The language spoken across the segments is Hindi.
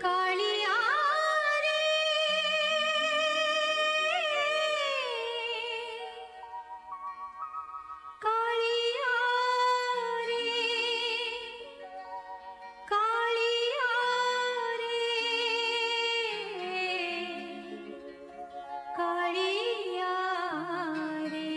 कालिया रे कालिया रे कालिया रे कालिया रे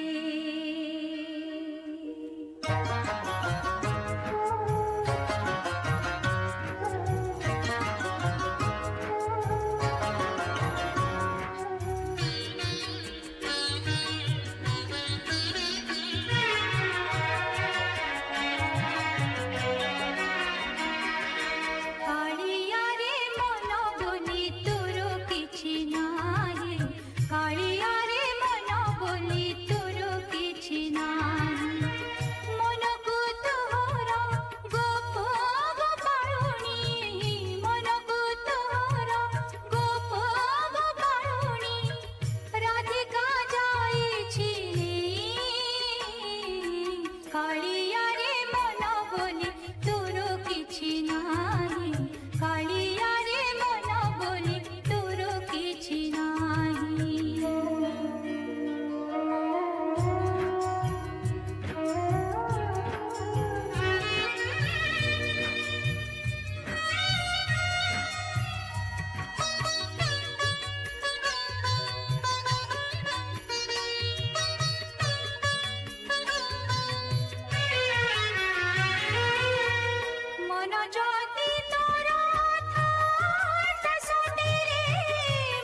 कालिया रे मन बोली तोर किछि नाही कालिया रे मन बोली तोर किछि नाही मन को तोहरा गोप गोपाळुनी मन को तोहरा गोप गोपाळुनी राधिका जाईछि कालिया रे मन बोली तोर किछि नाही कालिया रे मन बोली तोर किछि नाही मन ज्योति तोरा थाट सुनेरे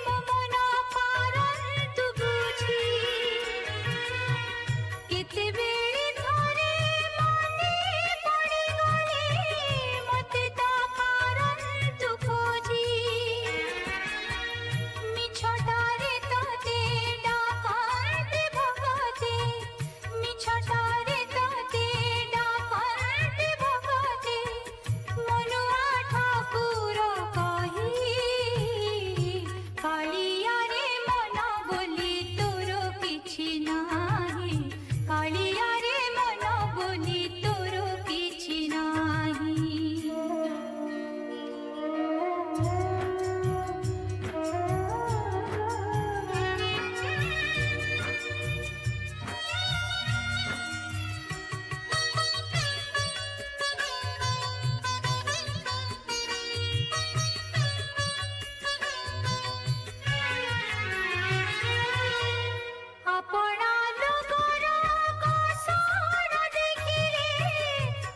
मो मन पारन्तु बुझी केते बेली धरे मने पड़ी गले मते तो पारन्तु खोजी मिछटारे तोते डाकते भगते मिछटारे तोते डाकते भगते मनुआ ठाकुर कही कालिया रे मन बोली तोर किछि नाही कालिया रे मन बोली तोर किछि नाही अपना लोगर कसर देखिले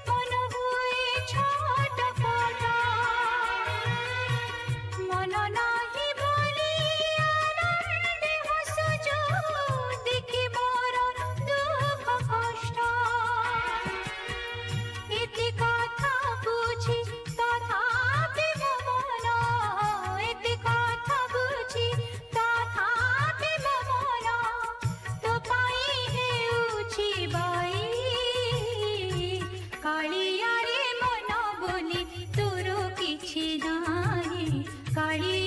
मन हुए छटपट मन नाही बोली आनंदे हसुछु देखि मोर दुख कष्ट एति कथा बुझी तथापि मो मन एति कथा बुझी तथापि मो मन तो पाई हेउछि बाई कालिया रे मन बोली तोर किछि नाही कालिया